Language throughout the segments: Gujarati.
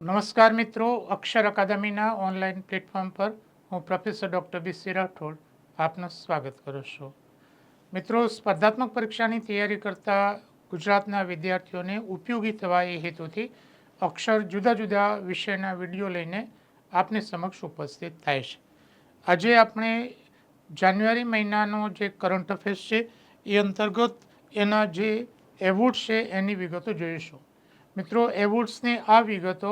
નમસ્કાર મિત્રો, અક્ષર અકાદમીના ઓનલાઈન પ્લેટફોર્મ પર હું પ્રોફેસર ડૉક્ટર બી.સી. રાઠોડ આપનું સ્વાગત કરું છું. મિત્રો, સ્પર્ધાત્મક પરીક્ષાની તૈયારી કરતા ગુજરાતના વિદ્યાર્થીઓને ઉપયોગી થવા એ હેતુથી અક્ષર જુદા જુદા વિષયના વિડીયો લઈને આપની સમક્ષ ઉપસ્થિત થાય છે. આજે આપણે જાન્યુઆરી મહિનાનો જે કરંટ અફેર્સ છે એ અંતર્ગત એના જે એવોર્ડ છે એની વિગતો જોઈશું. મિત્રો, એવોર્ડ્સની આ વિગતો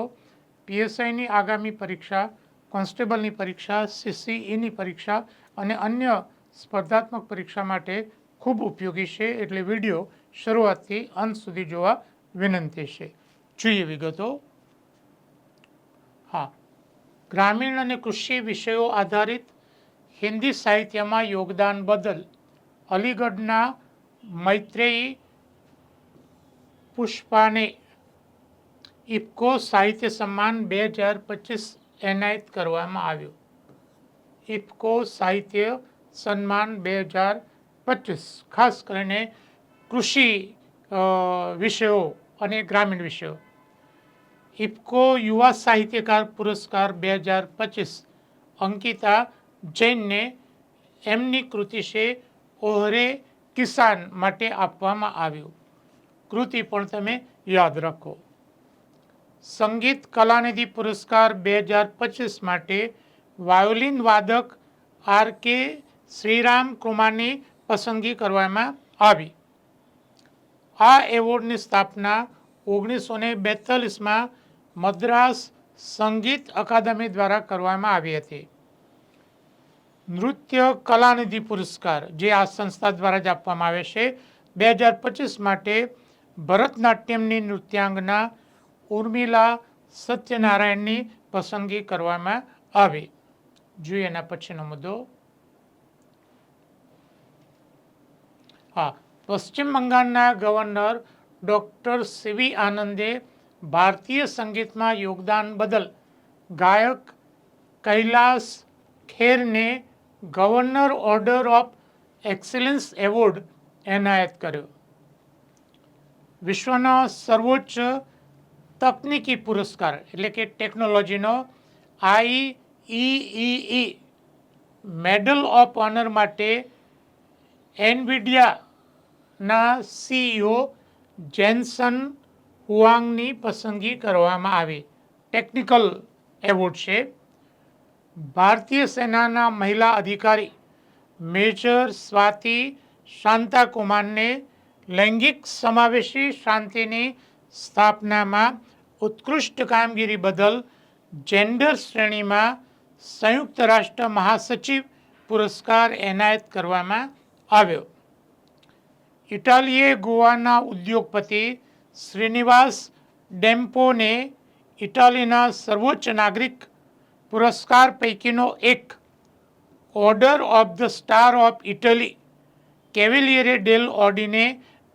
પીએસઆઈની આગામી પરીક્ષા, કોન્સ્ટેબલની પરીક્ષા, સીસીઈની પરીક્ષા અને અન્ય સ્પર્ધાત્મક પરીક્ષા માટે ખૂબ ઉપયોગી છે. એટલે વિડીયો શરૂઆતથી અંત સુધી જોવા વિનંતી છે. જોઈએ વિગતો. હા, ગ્રામીણ અને કૃષિ વિષયો આધારિત હિન્દી સાહિત્યમાં યોગદાન બદલ અલીગઢના મૈત્રેયી પુષ્પાને ઇફકો સાહિત્ય સન્માન 2025 એનાયત કરવામાં આવ્યું. ઇફકો સાહિત્ય સન્માન 2025 ખાસ કરીને કૃષિ વિષયો અને ગ્રામીણ વિષયો. ઇફકો યુવા સાહિત્યકાર પુરસ્કાર 2025 અંકિતા જૈનને એમની કૃતિ છે ઓહરે કિસાન માટે આપવામાં આવ્યું. કૃતિ પણ તમે યાદ રાખો. સંગીત કલાનિધિ પુરસ્કાર 2025 માટે વાયોલિન વાદક આર કે શ્રીરામ કુમારની પસંદગી કરવામાં આવી. આ એવોર્ડની સ્થાપના 1942માં મદ્રાસ સંગીત અકાદમી દ્વારા કરવામાં આવી હતી. નૃત્ય કલાનિધિ પુરસ્કાર જે આ સંસ્થા દ્વારા જ આપવામાં આવે છે 2025 માટે ભરતનાટ્યમની નૃત્યાંગના ઉર્મિલા સત્યનારાયણની પસંદગી કરવામાં આવી. જોઈએ એના પછીનો મુદ્દો. હા, પશ્ચિમ બંગાળના ગવર્નર ડૉક્ટર સીવી આનંદે ભારતીય સંગીતમાં યોગદાન બદલ ગાયક કૈલાસ ખેરને governor order of excellence award એનાયત કર્યો. વિશ્વનો સર્વોચ્ચ તકનીકી પુરસ્કાર એટલે કે ટેકનોલોજીનો IEEE મેડલ ઓફ ઓનર માટે એનવિડિયાના CEO જેન્સન હુઆંગની પસંદગી કરવામાં આવી. ટેકનિકલ એવોર્ડ છે. ભારતીય સેનાના મહિલા અધિકારી મેજર સ્વાતિ શાંતાકુમારને લૈંગિક સમાવેશી શાંતિની સ્થાપનામાં ઉત્કૃષ્ટ કામગીરી બદલ જેન્ડર શ્રેણીમાં સંયુક્ત રાષ્ટ્ર મહાસચિવ પુરસ્કાર એનાયત કરવામાં આવ્યો. ઇટાલીએ ગોવાના ઉદ્યોગપતિ શ્રીનિવાસ ડેમ્પોને ઇટાલીના સર્વોચ્ચ નાગરિક પુરસ્કાર પૈકીનો એક order of the star of Italy કેવેલિયરે ડેલ ઓર્ડિને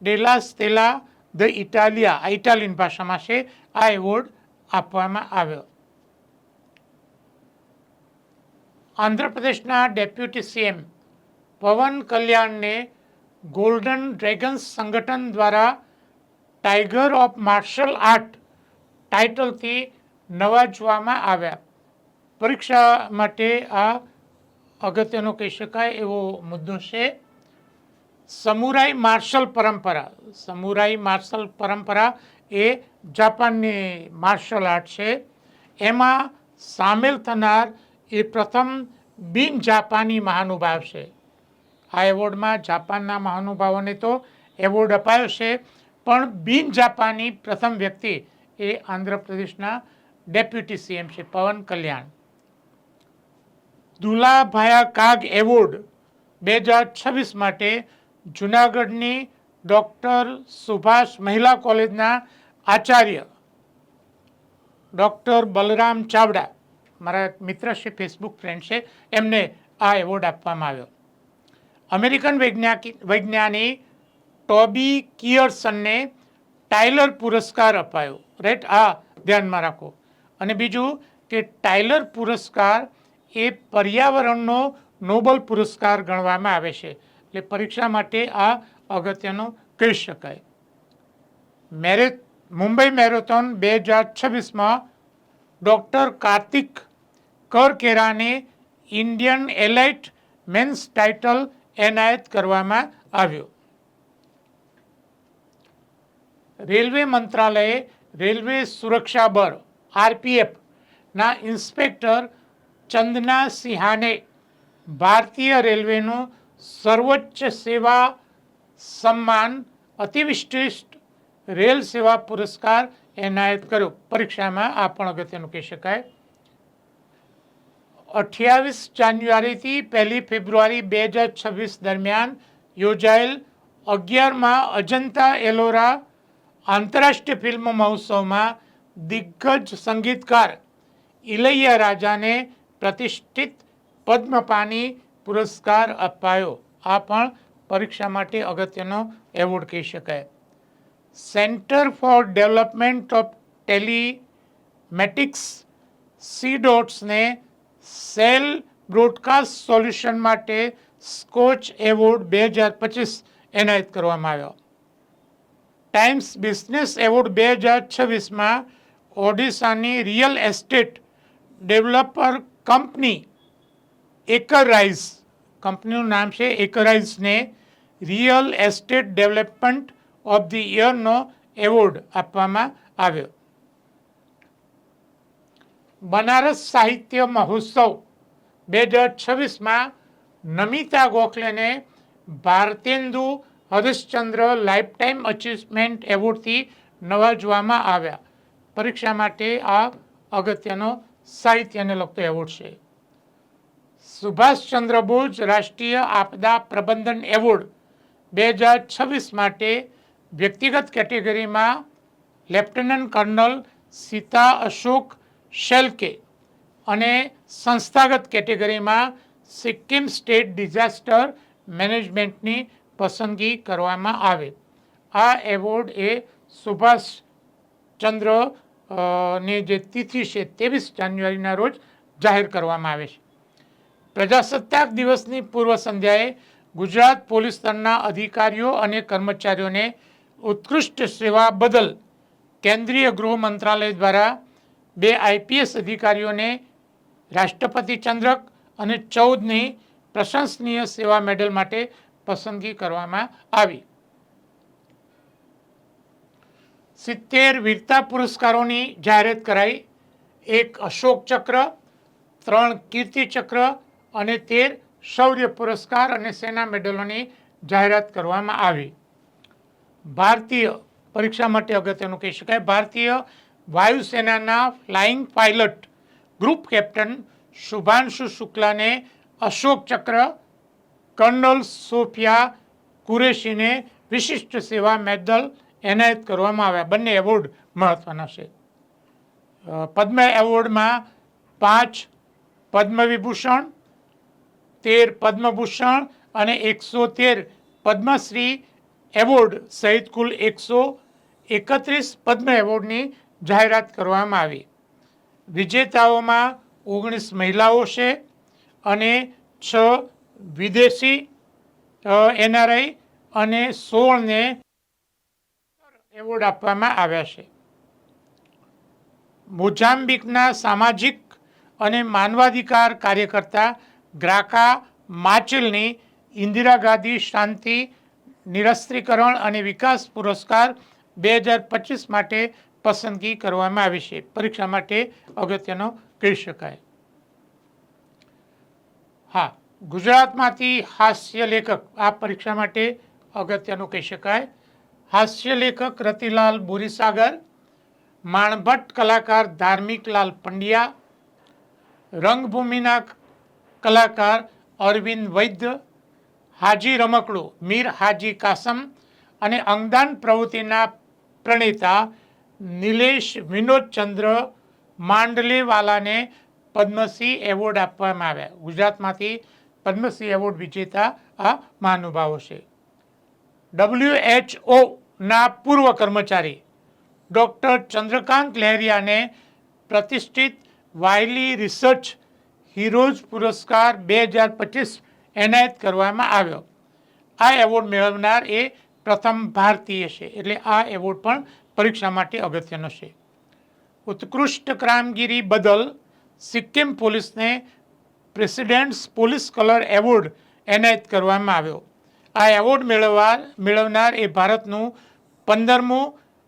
ડેલા સ્ટેલા ધ ઇટાલિયા ઇટાલિયન ભાષામાં છે આ એવોર્ડ આપવામાં આવ્યો. આંધ્રપ્રદેશના ડેપ્યુટી સીએમ પવન કલ્યાણને ગોલ્ડન ડ્રેગન્સ સંગઠન દ્વારા ટાઈગર ઓફ માર્શલ આર્ટ ટાઇટલથી નવાજવામાં આવ્યા. પરીક્ષા માટે આ અગત્યનો કહી શકાય એવો મુદ્દો છે. સમુરાઈ માર્શલ પરંપરા એ જાપાનની માર્શલ આર્ટ છે. એમાં સામેલ થનાર એ પ્રથમ બિન જાપાની મહાનુભાવ છે. આ એવોર્ડમાં જાપાનના મહાનુભાવોને તો એવોર્ડ અપાયો છે, પણ બિન જાપાની પ્રથમ વ્યક્તિ એ આંધ્રપ્રદેશના ડેપ્યુટી સીએમ છે પવન કલ્યાણ. દુલાભાયા કાગ એવોર્ડ 2026 માટે જૂનાગઢની ડૉક્ટર સુભાષ મહિલા કોલેજના આચાર્ય ડૉક્ટર બલરામ ચાવડા, મારા મિત્ર છે, ફેસબુક ફ્રેન્ડ છે, એમને આ એવોર્ડ આપવામાં આવ્યો. અમેરિકન વૈજ્ઞાનિક ટોબી કિયર્સનને ટાઇલર પુરસ્કાર અપાયો. રાઈટ, આ ધ્યાનમાં રાખો. અને બીજું કે ટાઇલર પુરસ્કાર એ પર્યાવરણનો નોબલ પુરસ્કાર ગણવામાં આવે છે. એટલે પરીક્ષા માટે આ અગત્યનું કહી શકાય. મુંબઈ મેરેથોન 2026માં ડૉક્ટર કાર્તિક કરકેરાને ઇન્ડિયન એલાઇટ મેન્સ ટાઇટલ એનાયત કરવામાં આવ્યો. રેલવે મંત્રાલયે રેલવે સુરક્ષા બળ આરપીએફના ઇન્સ્પેક્ટર ચંદના સિંહાને ભારતીય રેલવેનું સર્વોચ્ચ સેવા સન્માન અતિવિશિષ્ટ રેલ સેવા પુરસ્કાર એનાયત કર્યો. પરીક્ષામાં આ પણ અગત્યનું કહી શકાય. 28 જાન્યુઆરીથી 1 ફેબ્રુઆરી 2026 દરમિયાન યોજાયેલ 11મા અજંતા એલોરા આંતરરાષ્ટ્રીય ફિલ્મ મહોત્સવમાં દિગ્ગજ સંગીતકાર ઇલૈયા રાજાને પ્રતિષ્ઠિત પદ્મપાની પુરસ્કાર અપાયો. આ પણ પરીક્ષા માટે અગત્યનો એવોર્ડ કહી શકાય. Centre for development of telematics CDOTSને સેલ બ્રોડકાસ્ટ સોલ્યુશન માટે સ્કોચ એવોર્ડ 2025 એનાયત કરવામાં આવ્યો. ટાઈમ્સ બિઝનેસ એવોર્ડ 2026માં ઓડિશાની રિયલ એસ્ટેટ ડેવલપર કંપની એકરાઇઝ, કંપનીનું નામ છે એકરાઇઝને real estate development of the યરનો એવોર્ડ આપવામાં આવ્યો. બનારસ સાહિત્ય મહોત્સવ 2026માં નમિતા ગોખલેને ભારતેન્દુ હરીશચંદ્ર લાઇફટાઇમ અચીવમેન્ટ એવોર્ડથી નવાજવામાં આવ્યા. પરીક્ષા માટે આ અગત્યનો સાહિત્યને લગતો એવોર્ડ છે. સુભાષચંદ્ર બોઝ રાષ્ટ્રીય આપદા પ્રબંધન એવોર્ડ 2026 માટે વ્યક્તિગત કેટેગરીમાં લેફ્ટનન્ટ કર્નલ સીતા અશોક શેલ્કે અને સંસ્થાગત કેટેગરીમાં સિક્કિમ સ્ટેટ ડિઝાસ્ટર મેનેજમેન્ટની પસંદગી કરવામાં આવે. આ એવોર્ડ એ સુભાષચંદ્ર ની જે તિથિ છે 23 જાન્યુઆરીના રોજ જાહેર કરવામાં આવે છે. પ્રજાસત્તાક દિવસની પૂર્વ સંધ્યાએ ગુજરાત પોલીસ દળના અધિકારીઓ અને કર્મચારીઓને ઉત્કૃષ્ટ સેવા બદલ કેન્દ્રીય ગૃહ મંત્રાલય દ્વારા 2 IPS અધિકારીઓને રાષ્ટ્રપતિ ચંદ્રક અને 14ની પ્રશંસનીય સેવા મેડલ માટે પસંદગી કરવામાં આવી. 70 વીરતા પુરસ્કારોની જાહેરાત કરાઈ. 1 અશોક ચક્ર, 3 કીર્તિ ચક્ર અને 13 શૌર્ય પુરસ્કાર અને સેના મેડલોની જાહેરાત કરવામાં આવી. ભારતીય પરીક્ષા માટે અગત્યનું કહી શકાય. ભારતીય વાયુસેનાના flying pilot group captain Shubhanshu શુક્લાને અશોક ચક્ર, કર્નલ સોફિયા કુરેશીને વિશિષ્ટ સેવા મેડલ એનાયત કરવામાં આવ્યા. બંને એવોર્ડ મહત્વના છે. પદ્મ એવોર્ડમાં 5 પદ્મવિભૂષણ, 13 પદ્મભૂષણ અને 113 પદ્મશ્રી એવોર્ડ સહિત કુલ 131 પદ્મ એવોર્ડની જાહેરાત કરવામાં આવી. વિજેતાઓમાં 19 મહિલાઓ છે અને 6 વિદેશી NRI અને 16ને એવોર્ડ આપવામાં આવ્યા છે. મોઝામ્બિકના સામાજિક અને માનવાધિકાર કાર્યકર્તા ગ્રાકા માચિલની ઇન્દિરા ગાંધી શાંતિ નિરસ્ત્રીકરણ અને વિકાસ પુરસ્કાર 2025 માટે પસંદગી કરવામાં આવી છે. પરીક્ષા માટે અગત્યનો કહી શકાય. હા, ગુજરાતમાંથી હાસ્ય લેખક આ પરીક્ષા માટે અગત્યનું કહી શકાય. હાસ્ય લેખક રતિલાલ બોરીસાગર, માણભટ્ટ કલાકાર ધાર્મિકલાલ પંડ્યા, રંગભૂમિના કલાકાર અરવિંદ વૈદ્ય, હાજી રમકડું મીર હાજી કાસમ અને અંગદાન પ્રવૃત્તિના પ્રણેતા નિલેશ વિનોદચંદ્ર માંડલેવાલાને પદ્મશ્રી એવોર્ડ આપવામાં આવ્યા. ગુજરાતમાંથી પદ્મશ્રી એવોર્ડ વિજેતા આ મહાનુભાવો છે. WHO પૂર્વ કર્મચારી ડૉક્ટર ચંદ્રકાંત લહેરિયાને પ્રતિષ્ઠિત વાયલી રિસર્ચ હીરોઝ પુરસ્કાર 2025 એનાયત કરવામાં આવ્યો. આ એવોર્ડ મેળવનાર એ પ્રથમ ભારતીય છે, એટલે આ એવોર્ડ પણ પરીક્ષા માટે અગત્યનો છે. ઉત્કૃષ્ટ કામગીરી બદલ સિક્કિમ પોલીસને પ્રેસિડેન્ટ્સ પોલીસ કલર એવોર્ડ એનાયત કરવામાં આવ્યો. આ એવોર્ડ મેળવનાર એ ભારતનું 15મું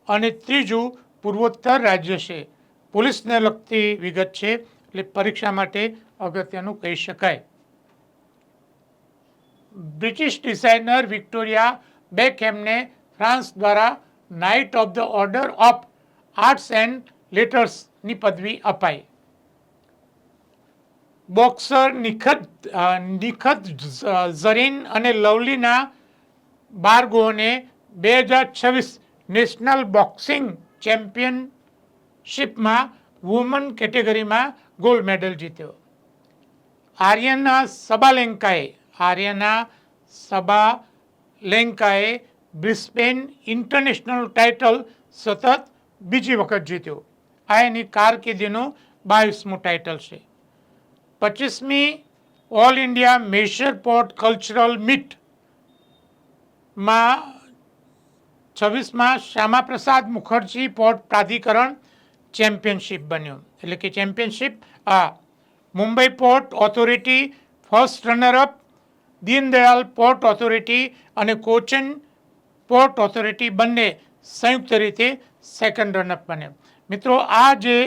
અને 3જું પૂર્વોત્તર રાજ્ય છે. પોલીસને લગતી વિગત છે એટલે પરીક્ષા માટે અગત્યનું કહી શકાય. બ્રિટિશ ડિઝાઇનર વિક્ટોરિયા બેકહેમને ફ્રાન્સ દ્વારા knight of the order of arts and લેટર્સની પદવી અપાઈ. બોક્સર નિખત ઝરીન અને લવલીના બારગોને 2026 નેશનલ બોક્સિંગ ચેમ્પિયનશિપમાં વુમન કેટેગરીમાં ગોલ્ડ મેડલ જીત્યો. આર્યના સબાલેન્કાએ બ્રિસ્બેન ઇન્ટરનેશનલ ટાઇટલ સતત બીજી વખત જીત્યો. આ એની કારકિર્દીનું 22મું ટાઇટલ છે. 25મી all India major port cultural મીટમાં 26માં શ્યામાપ્રસાદ મુખર્જી પોર્ટ પ્રાધિકરણ ચેમ્પિયનશિપ બન્યું. એટલે કે championship Mumbai port authority first runner up, Deendayal port authority અને કોચન પોર્ટ ઓથોરિટી બંને સંયુક્ત રીતે સેકન્ડ રનઅપ બન્યા. મિત્રો, આ જે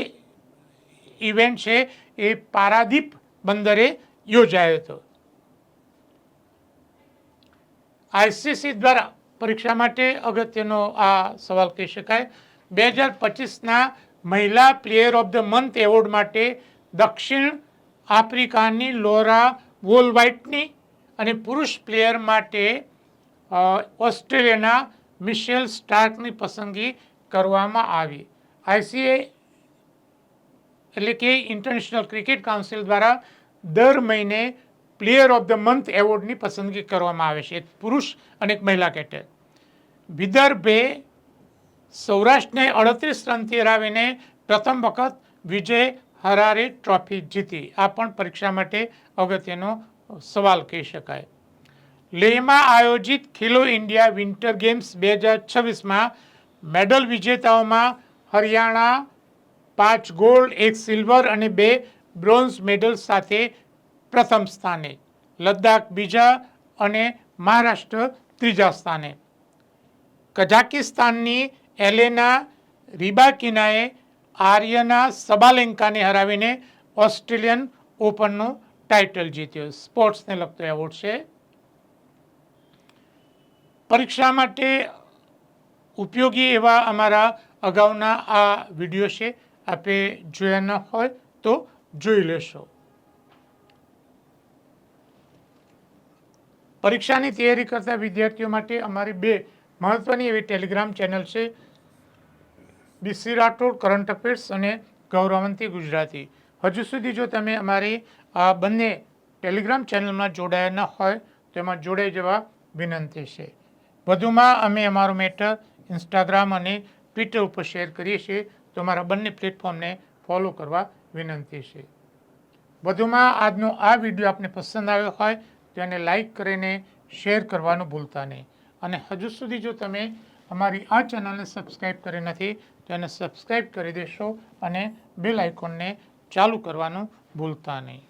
ઇવેન્ટ છે એ પારાદીપ બંદરે યોજાયો હતો. આઈસીસી દ્વારા પરીક્ષા માટે અગત્યનો આ સવાલ કહી શકાય. 2025ના મહિલા player of the month award માટે દક્ષિણ આફ્રિકાની લોરા વોલવાઇટની અને પુરુષ પ્લેયર માટે ઓસ્ટ્રેલિયાના મિશેલ સ્ટાર્કની પસંદગી કરવામાં આવી. આઈસીએ એટલે કે ઇન્ટરનેશનલ ક્રિકેટ કાઉન્સિલ દ્વારા દર મહિને પ્લેયર ઓફ ધ મંથ એવોર્ડની પસંદગી કરવામાં આવે છે, એક પુરુષ અને એક મહિલા કેટેગરી. વિદર્ભે સૌરાષ્ટ્રને 38 રનથી હરાવીને પ્રથમ વખત વિજય હરારે ટ્રોફી જીતી. આ પણ પરીક્ષા માટે અગત્યનો સવાલ કહી શકાય. લેહમાં આયોજિત ખેલો ઇન્ડિયા વિન્ટર ગેમ્સ 2026માં મેડલ વિજેતાઓમાં હરિયાણા 5 ગોલ્ડ, 1 સિલ્વર અને 2 બ્રોન્ઝ મેડલ સાથે પ્રથમ સ્થાને, લદ્દાખ બીજા અને મહારાષ્ટ્ર ત્રીજા સ્થાને. કઝાકિસ્તાનની એલેના રિબાકિનાએ આર્યના સબાલેન્કાને હરાવીને ઓસ્ટ્રેલિયન ઓપનનું ટાઇટલ જીત્યું. સ્પોર્ટ્સને લગતો એવોર્ડ છે. પરીક્ષા માટે ઉપયોગી એવા અમારા અગાઉના આ વિડીયો છે. આપે જોયા ન હોય તો જોઈ લેશો. પરીક્ષાની તૈયારી કરતા વિદ્યાર્થીઓ માટે અમારી 2 મહત્વની એવી ટેલિગ્રામ ચેનલ છે. બીસી રાઠોડ કરંટ અફેર્સ અને ગૌરવંતી ગુજરાતી. હજુ સુધી જો તમે અમારી આ બંને ટેલિગ્રામ ચેનલમાં જોડાયા ન હોય તો એમાં જોડાઈ જવા વિનંતી છે. વધુમાં અમે અમારું મેટર ઇન્સ્ટાગ્રામ અને ટ્વિટર ઉપર શેર કરીએ છીએ, તો અમારા બંને પ્લેટફોર્મને ફોલો કરવા વિનંતી છે. વધુમાં આજનો આ વિડીયો આપને પસંદ આવ્યો હોય તો એને લાઈક કરીને શેર કરવાનું ભૂલતા નહીં. અને હજુ સુધી જો તમે અમારી આ ચેનલને સબસ્ક્રાઈબ કરી નથી તો એને સબસ્ક્રાઈબ કરી દેશો અને બેલ આઇકોનને ચાલુ કરવાનું ભૂલતા નહીં.